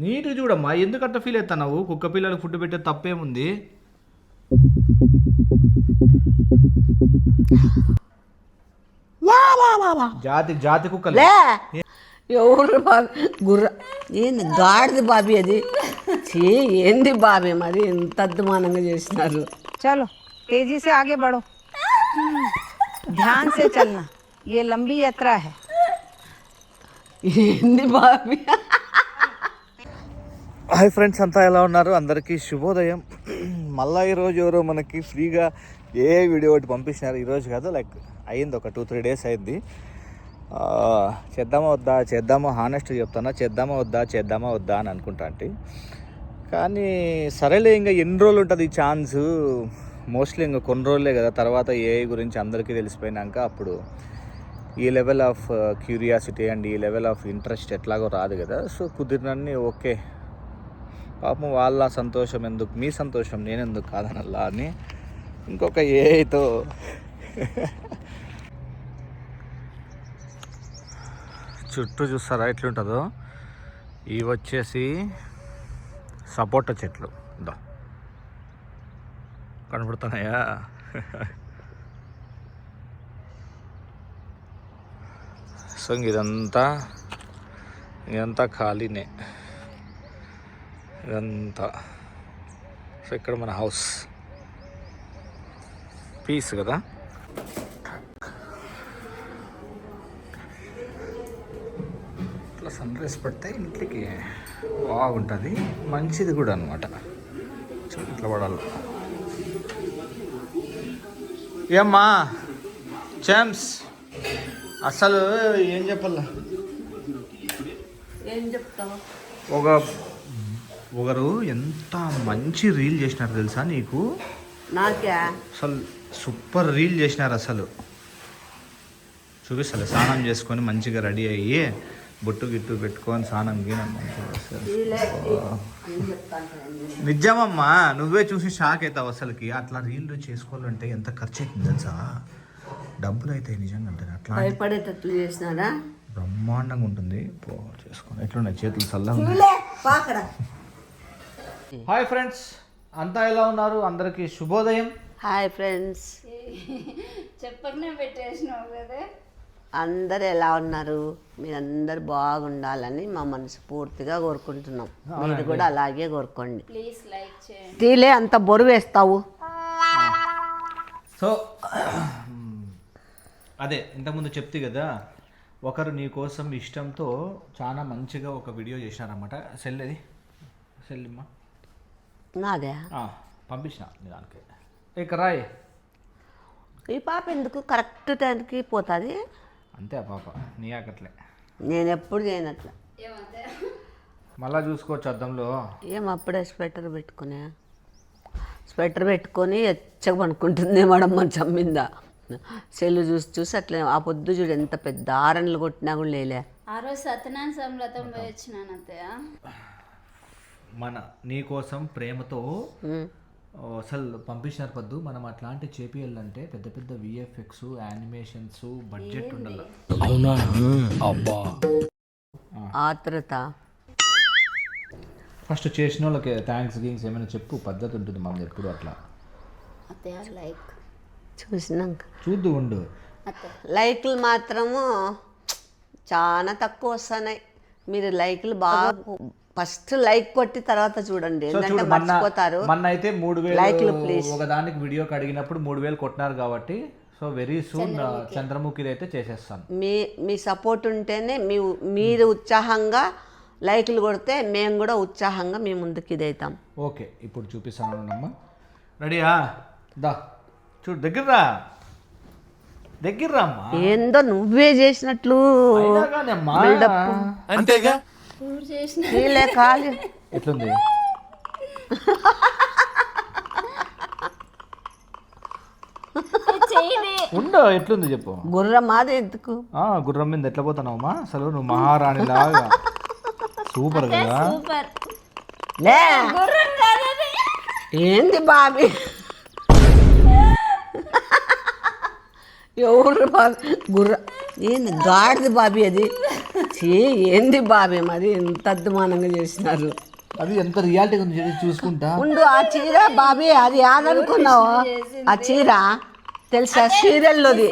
నీట్గా చూడమ్మా, ఎందుకు అట్లా ఫీల్ అవుతున్నావు? కుక్క పిల్లలకు ఫుడ్ పెట్టే తప్పేముంది? జాతి జాతి కుక్కలు. ఎవరు బాబీ గుర్ర ఏంది గాడిది బాబీ అది? ఏంది బాబీ మరి ఇంత అద్మానంగా చేసినారు? चलो तेजी से आगे बढ़ो, ध्यान से चलना, ये लंबी यात्रा है। ఏంది బాబీ? హాయ్ ఫ్రెండ్స్, అంతా ఎలా ఉన్నారు? అందరికీ శుభోదయం. మళ్ళీ ఈరోజు ఎవరో మనకి ఫ్రీగా వీడియో ఒకటి పంపించినారు. ఈరోజు కాదు, లైక్ అయ్యింది ఒక 2-3 డేస్ అయింది. చేద్దామా హానెస్ట్ చెప్తానా, చేద్దామా వద్దా అని అనుకుంటా అంటే, కానీ సరేలే, ఇంకా ఎన్ని రోజులు ఉంటుంది ఈ ఛాన్స్? మోస్ట్లీ ఇంకా కొన్ని రోజులే కదా. తర్వాత ఏఐ గురించి అందరికీ తెలిసిపోయినాక అప్పుడు ఈ లెవెల్ ఆఫ్ క్యూరియాసిటీ అండ్ ఈ లెవెల్ ఆఫ్ ఇంట్రెస్ట్ ఎట్లాగో రాదు కదా. సో కుదిరినన్ని ఓకే, పాపం వాళ్ళ సంతోషం ఎందుకు, మీ సంతోషం నేనెందుకు కాదనల్లా అని ఇంకొక ఏఐతో చుట్టూ చూస్తారా ఎట్లుంటుందో. ఇవి వచ్చేసి సపోటా చెట్లు కనబడుతున్నాయా? సో ఇదంతా ఖాళీనే ఇదంతా. సో ఇక్కడ మన హౌస్ పీస్ కదా. ఇట్లా సన్ రైజ్ పడితే ఇంటికి బాగుంటుంది, మంచిది కూడా అనమాట. ఇట్లా పడాలి. ఏమ్మా చేమ్స్, అసలు ఏం చెప్పాలా? ఏం చెప్తావు? ఒకరు ఎంత మంచి రీల్ చేసినారు తెలుసా నీకు? నాకే అసలు సూపర్ రీల్ చేసినారు అసలు. చూపిస్తాను, స్నానం చేసుకొని మంచిగా రెడీ అయ్యి బొట్టు గిట్టు పెట్టుకొని స్నానం గీనం నిజమమ్మా, నువ్వే చూసి షాక్ అవుతావు అసలుకి. అట్లా రీల్ చేసుకోవాలంటే ఎంత ఖర్చు అవుతుంది తెలుసా? డబ్బులు అవుతాయి నిజంగా. అంటే అట్లా భయపడేటట్లు చేసినారా? బ్రహ్మాండంగా ఉంటుంది. చేసుకోండి. ఎట్లున్నాయి చేతులు చల్లగా? హాయ్ ఫ్రెండ్స్, అంతా ఎలా ఉన్నారు? అందరికీ శుభోదయం. హాయ్ ఫ్రెండ్స్, చెప్పకనే పెట్టేసినావు కదా. అందరు ఎలా ఉన్నారు? మీరందరు బాగుండాలని మా మనసు పూర్తిగా కోరుకుంటున్నాం. మీరు కూడా అలాగే కోరుకోండి. ప్లీజ్ లైక్ చేయండి. తీలే అంత బొరువు వేస్తావు. సో అదే ఇంతకుముందు చెప్తే కదా, ఒకరు నీ కోసం ఇష్టంతో చాలా మంచిగా ఒక వీడియో చేసినారన్నమాట. సెల్లమ్మా నాదే పంపించిన దానికి. ఇక రాయ్. ఈ పాప ఎందుకు కరెక్ట్ టైంకి పోతుంది? అంతే ఆ పాప, నీ ఆకట్లే. నేను ఎప్పుడు చేయనట్ల. మళ్ళా చూసుకోవచ్చు అద్దంలో. ఏం అప్పుడే స్వెటర్ పెట్టుకొని ఎచ్చగా పనుకుంటుంది మేడం మంచం మీద. సెల్లు చూసి అట్లా ఆ పొద్దు చూడు ఎంత పెద్ద ఆరణలు కొట్టినా కూడా లేలే. ఆ రోజు సత్యనారాయణ సంలతం పోయి వచ్చినాను అత్తయ్య. మన నీ కోసం ప్రేమతో అసలు పంపించినారు పద్దు. మనం అట్లాంటి చేపియాలంటే పెద్ద పెద్ద విఎఫ్ఎక్స్, యానిమేషన్స్, బడ్జెట్ ఉండాలి. అవునా? అబ్బా, ఆత్రత. ఫస్ట్ చేసిన వాళ్ళకి థ్యాంక్స్ ఏమైనా చెప్పు. పద్ధతి ఉంటుంది మనది ఎప్పుడు అట్లా. అత్తయ్య లైక్ చూసినాక చూద్దు ఉండు. లైక్లు మాత్రము చాలా తక్కువ వస్తున్నాయి. మీరు లైక్లు బాగా ఫస్ట్ లైక్ కొట్టి తర్వాత చూడండి, ఎందుకంటే మర్చిపోతారు. మొన్న అయితే 3000 లైక్లు ప్లీజ్. ఒకదానికి వీడియోకి అడిగినప్పుడు 3000 కొట్టినారు కాబట్టి, సో వెరీ సూన్ చంద్రముఖి అయితే చేసేస్తాను. మీ సపోర్ట్ ఉంటేనే మీరు ఉత్సాహంగా లైక్లు కొడితే మేము కూడా ఉత్సాహంగా మీ ముందుకు ఇదవుతాం. ఓకే, ఇప్పుడు చూపిస్తాను అమ్మ. రెడీయా? దా చూడు, దగ్గర అమ్మా. ఏందో నువ్వే చేసినట్లు అంతేగా. ఖాళీ ఎట్లుంది? ఉండో ఎట్లుంది చెప్పు. గుర్రం మాది ఎందుకు? గుర్రం మీద ఎట్లా పోతున్నావమ్మా? అసలు నువ్వు మహారాణి లాగా సూపర్ కదా. లే ఏంది బాబీ? ఎవరు బాబీ? గుర్రం ఏంది గాడిది బాబీ అది? చీ ఏంది బాబీ మరి ఎంత అద్మానంగా చేసినారు. అది ఎంత రియాలిటీ ఉంది చూసుకుంటా ఉండు ఆ చీర బాబీ అది యాదనుకున్నావు ఆ చీర తెలుసా సీరియల్లోది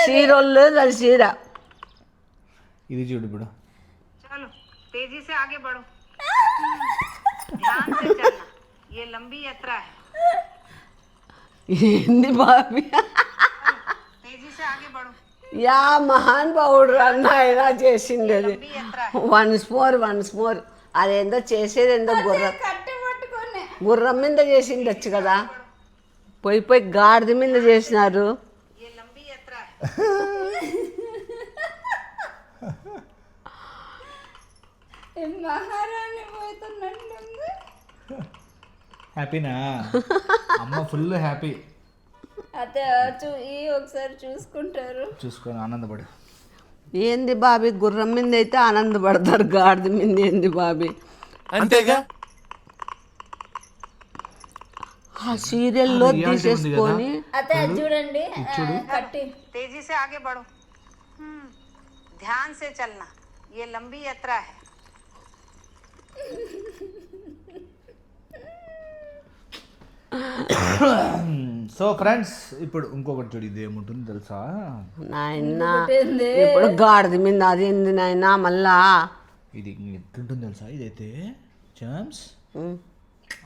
సీరియల్లో అది చీర. ఇది చూడు ఇప్పుడు चलो तेजी से आगे बढ़ो, ध्यान से चलना, ये लंबी यात्रा है. ఏంది బాబీ तेजी से आगे बढ़ो, యా మహాన్ బావుడు అన్న అయినా చేసింది అది. వన్స్ మోర్ అదేందో చేసేది ఏందో కట్టె పట్టుకొని గుర్రం మీద చేసిండొచ్చు కదా, పోయి గాడిద మీద చేసినారు. ये लंबी यात्रा है. మహారాణి పోతున్నట్టుంది. హ్యాపీనా అమ్మ ఫుల్ హ్యాపీ అతే ఒకసారి చూసుకుంటారు. చూసుకొని ఆనందపడు. ఏంది బాబీ గుర్రం మీద అయితే ఆనందపడతారు, గాడిద మీద ఏంది బాబీ? అంతేగా ఆ సీరియల్లో తీసేసుకొని అతే అది చూడండి కట్టి तेजी से आगे बढ़ो, ध्यान से चलना, ये लंबी यात्रा है. సో ఫ్రెండ్స్ ఇప్పుడు ఇంకొకటి చూడు, ఇది ఏముంటుంది తెలుసా? నాయన ఇప్పుడు గాడిద మీద అదేంది నాయన మళ్ళా ఇది ఎట్లుంటుంది తెలుసా? ఇదైతే చామ్స్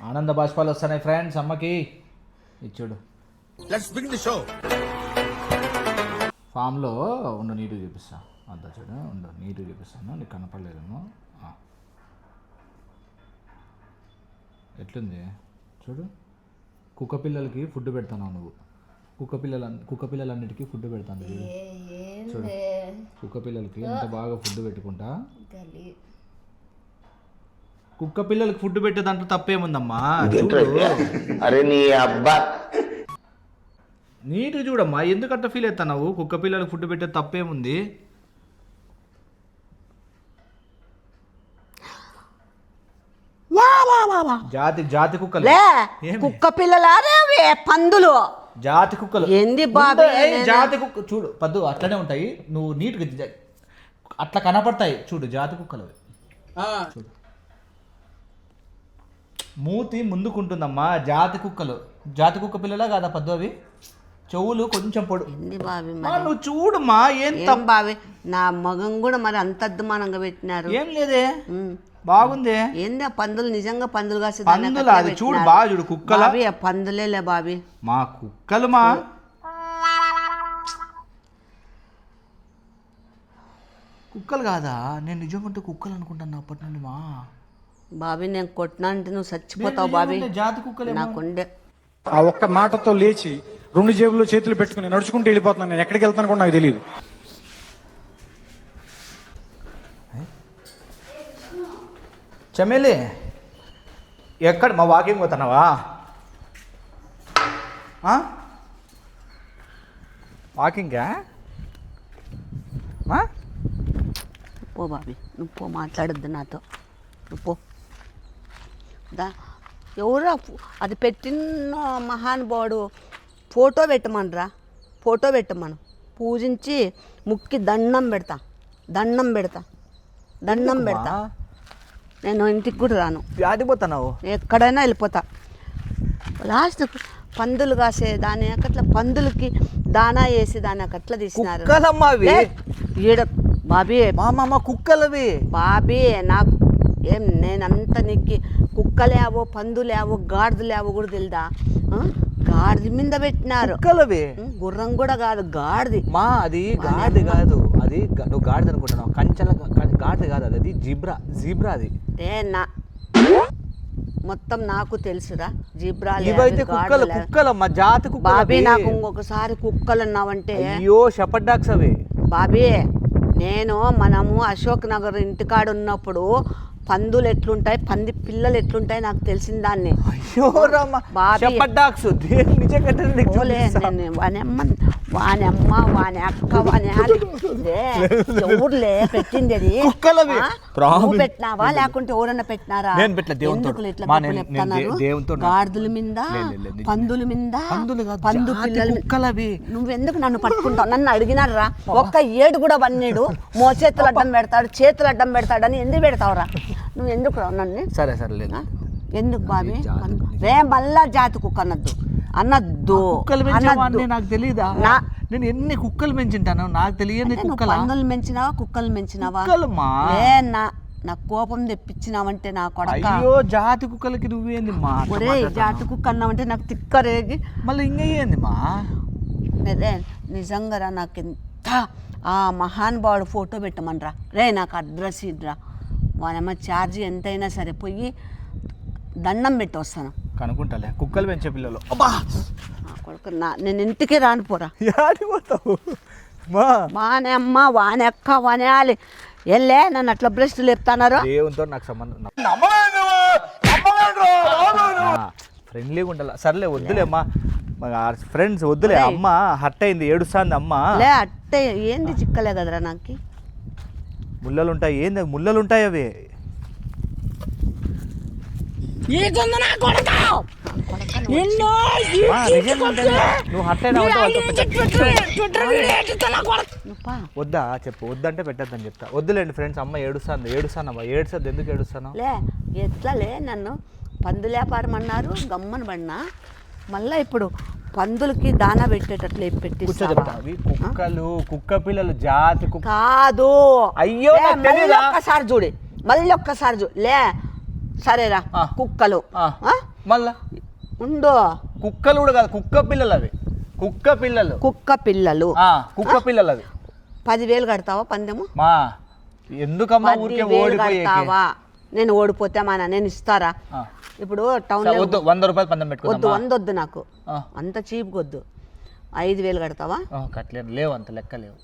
ఆనంద బాష్పాలు వస్తున్నాయి ఫ్రెండ్స్ అమ్మకి. ఇది చూడు ఫామ్లో ఉండు నీట్గా చూపిస్తా. అంతా చూడు ఉండు నీట్గా చూపిస్తాను, నీకు కనపడలేదేమో. ఎట్లుంది చూడు. కుక్క పిల్లలకి ఫుడ్ పెడతాను నువ్వు. కుక్క పిల్లలన్నిటికీ ఫుడ్ పెడతాను చూడు. చూడు కుక్క పిల్లలకి ఎంత బాగా ఫుడ్ పెట్టుకుంటా. కుక్క పిల్లలకి ఫుడ్ పెట్టే దాంట్లో తప్పేముందమ్మా? అరే నీ అబ్బా నీట్గా చూడమ్మా, ఎందుకంత ఫీల్ అవుతున్నావు? కుక్క పిల్లలకు ఫుడ్ పెట్టే తప్పేముంది? జాతి కుక్కలు లే కుక్క పిల్లలారే అవి పందులు జాతి కుక్కలు ఏంది బాబీ? జాతి కుక్క చూడు పద్దు అట్లనే ఉంటాయి. నువ్వు నీట్గా అట్లా కనపడతాయి చూడు, జాతి కుక్కలు అవి. చూడు మూతి ముందుకుంటుందమ్మా. జాతి కుక్కలు, జాతి కుక్క పిల్లలా కాదా పద్దు అవి? చెవులు కొంచెం పొడు. ఏంది బాబీ నువ్వు చూడమ్మా. ఏం ఏం బాబీ నా మగం కూడా మరి అంత అద్మానంగా పెట్టినారు. ఏం లేదే, బాగుంది. ఏంది ఆ పందులు నిజంగా పందులు కాసి పందులు అది చూడు బాగా చూడు. కుక్కలు బాబీ ఆ పందులేలే బాబీ. మా కుక్కలు మా కుక్కలు కాదా? నేను నిజంగా కుక్కలు అనుకుంటాను అప్పటి నుండి మా బాబీ నేను కొట్టినా అంటే నువ్వు చచ్చిపోతావు బాబీ. జాతి కుక్కలు నాకుండే ఆ ఒక్క మాటతో లేచి 2 జేబుల్లో చేతులు పెట్టుకుని నడుచుకుంటూ వెళ్ళిపోతున్నాను. నేను ఎక్కడికి వెళ్తాను కూడా నాకు తెలియదు. చమేలి ఎక్కడ మా వాకింగ్ పోతున్నావా? వాకింగా? పో బాబీ నువ్వు పో, మాట్లాడొద్దు నాతో, నువ్వు పో. ఎవరా అది పెట్టిన మహానుభావుడు ఫోటో పెట్టమనరా, ఫోటో పెట్టమను. పూజించి ముక్కి దండం పెడతా. నేను ఇంటికి కూడా రాను, వ్యాధిపోతున్నావు. ఎక్కడైనా వెళ్ళిపోతా. లాస్ట్ పందులు కాసే దాని అట్లా పందులకి దానా వేసి దాని అట్లా తీసినారు. కుక్కలమ్మా అవి. ఈడ బాబీ మా కుక్కలవి బాబీ నాకు ఏం నేనంతా నీకు కుక్కలేవో పందులేవో గాడిదలేవో కూడా తెలుదా? గాడిద మీద పెట్టినారు. కుక్కలవి గుర్రం కూడా కాదు గాడిది. మా అది గాడిద కాదు, అది నువ్వు గాడిద అనుకుంటున్నావు. కంచెల గాడిద కాదు అది, అది జీబ్రా అది. నా మొత్తం నాకు తెలుసురా జీబ్రా. ఇవైతే కుక్కలమ్మా, జాతి కుక్క. బాబీ నాకు ఇంకొకసారి కుక్కలు అన్నావంటే అయ్యో షెపర్డ్ డాగ్స్ అవి. బాబీ మనము అశోక్ నగర్ ఇంటికాడ ఉన్నప్పుడు పందులు ఎట్లుంటాయి, పంది పిల్లలు ఎట్లుంటాయి నాకు తెలిసిన దాన్ని. అయ్యో రామ, షెపర్డ్ డాగ్స్ నిజంగా వాని అమ్మ వాని అక్క వాని ఆలి. లే, ఎవరులే పెట్టింది అది? కుక్కలవి. ఆ? నువ్వు పెట్టినావా లేకుంటే ఎవరన్నా పెట్టినారా? నేను పెట్టలే, దేవునితో. ఎందుకులే ఇట్లా మా కప్పులు నేను ఎత్తున్నారు? దేవునితో గాడిదల మీద లే. పందుల మీద పందులు కాదు, పందు జాతి పిల్లలు. కుక్కలవి. నువ్వెందుకు నన్ను పట్టుకుంటావు? నన్ను అడిగినారా? ఒక్క ఏడు కూడా వన్నీడు మోచేతులు అడ్డం పెడతాడు, చేతులు అడ్డం పెడతాడని ఎందుకు పెడతావురా? నువ్వు ఎందుకు రావు నన్ను? సరే లేదు. ఎందుకు బాబీ? రే మళ్ళా జాతి కుక్క అనద్దు కుక్కలు పెంచేవాడిని నాకు తెలీదా? నేను ఎన్ని కుక్కలు పెంచింటాను నాకు తెలియని కుక్కలు. పందులు పెంచినావా కుక్కలు పెంచినావా? కుక్కలమ్మా. నా కోపం తెప్పించినావంటే నా కొడక. అయ్యో జాతి కుక్కలకి నువ్వేంది మా? ఒరే జాతి కుక్క అన్నావంటే నాకు తిక్కరేగి. మళ్ళీ ఇంకా ఏంది మా? రే నిజంగా నాకు ఎంత ఆ మహానుభావుడు ఫోటో పెట్టమనరా రే, నాకు అడ్రస్ ఇడ్రా. వాళ్ళమ్మ ఛార్జీ ఎంతైనా సరే పోయి దండం పెట్టి వస్తాను. కనుక్కుంటాలే కుక్కలు పెంచే పిల్లలు. కొడుకు నేను ఇంటికే రాను పోరా. పోతావు మా? వానే అమ్మ వానే అక్క వానే ఆలి. వెళ్ళే నన్ను అట్లా బ్రెస్టులు చెప్తున్నారు. దేవునితో నాకు సంబంధం. ఫ్రెండ్లీగా ఉండాలి. సర్లే వద్దులే అమ్మా, ఫ్రెండ్స్ వద్దులే. అమ్మ హర్ట్ అయింది, ఏడుస్తుంది అమ్మ. లే అట్టే ఏంది చిక్కలే కదరా నాకు. ముళ్ళలు ఉంటాయి. ఏంది ముళ్ళలు ఉంటాయి అవి? నువ్వు హర్ట్ అయినా వద్దా చెప్పు. వద్దంటే పెట్టద్దని చెప్తా. వద్దులేండి ఫ్రెండ్స్. అమ్మ ఏడుస్తానమ్మా. ఏడుస్తుంది ఎందుకు ఏడుస్తాను? లే ఎట్లలే నన్ను పందులు వ్యాపారం అన్నారు గమ్మని పడినా. మళ్ళీ ఇప్పుడు పందులకి దానా పెట్టేటట్లు పెట్టి కుక్కలు కుక్క పిల్లలు జాతి కుక్క కాదు. అయ్యో మళ్ళీ ఒక్కసారి చూడు, మళ్ళీ ఒక్కసారి చూడు. లే సరేరా కుక్కలు మళ్ళా ఉండు. కుక్కలు కూడా కాదు, కుక్క పిల్లలు అవి. కుక్క పిల్లలు కుక్క పిల్లలు అవి. 10,000 కడతావా పందెము? మా ఎందుకమ్మా ఊరికే ఓడిపోతావా? నేను ఓడిపోతే మానా నేను ఇస్తారా? ఇప్పుడు టౌన్ వద్దు, 100 రూపాయలు పందెం పెట్టుకోవద్దు. 100 వద్దు నాకు, అంత చీప్ వద్దు. 5,000 కడతావా? కట్టలేను, లేవు అంత లెక్క లేవు.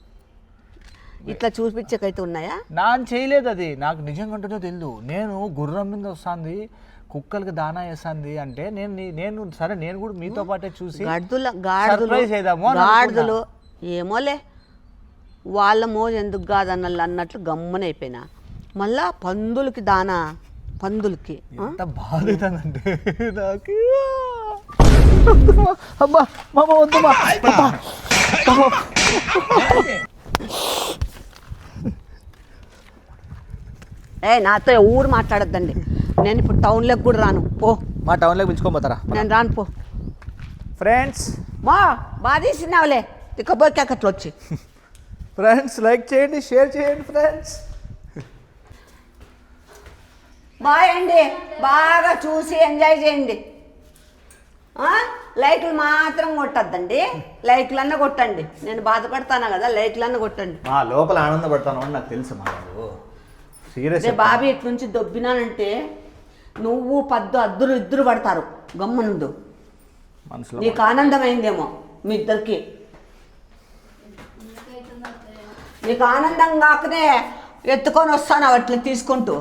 ఇట్లా చూపించకైతే ఉన్నాయా? నాన్న చేయలేదు అది, నాకు నిజంగా ఉంటుందో తెలియదు. నేను గుర్రం మీద వస్తుంది కుక్కలకి దానా వేస్తుంది అంటే నేను సరే నేను కూడా మీతో పాటే చూసి గాడిదలు ఏమోలే వాళ్ళ మోజు ఎందుకు కాదన్నట్లు అన్నట్లు గమ్మునైపోయినా. మళ్ళా పందులకి దానా, పందులకి ఎంత బాధంటే నాకు. అబ్బా మామ వద్దు మా. నాతో ఊరు మాట్లాడద్దండి. నేను ఇప్పుడు టౌన్లోకి కూడా రాను. పో మా టౌన్లోకి పిలుచుకోపోతారా? నేను రాను పో. ఫ్రెండ్స్ మా బాధేసినావులే తిక్కబోకేకట్లు వచ్చి. ఫ్రెండ్స్ లైక్ చేయండి, షేర్ చేయండి ఫ్రెండ్స్. బాయ్ అండి, బాగా చూసి ఎంజాయ్ చేయండి. లైక్లు మాత్రం కొట్టద్దండి, లైక్లన్నా కొట్టండి. నేను బాధపడతాను కదా, లైక్లన్నా కొట్టండి. మా లోపల ఆనందపడతాను అని నాకు తెలుసు. మా సీరియస్ బాబీ ఇటు నుంచి దొబ్బినానంటే నువ్వు అద్దులు ఇద్దరు పడతారు. గమ్మునుందు, మనసులో నీకు ఆనందమైందేమో మీ ఇద్దరికి. నీకు ఆనందం కాకనే ఎత్తుకొని వస్తాను అట్లా తీసుకుంటూ.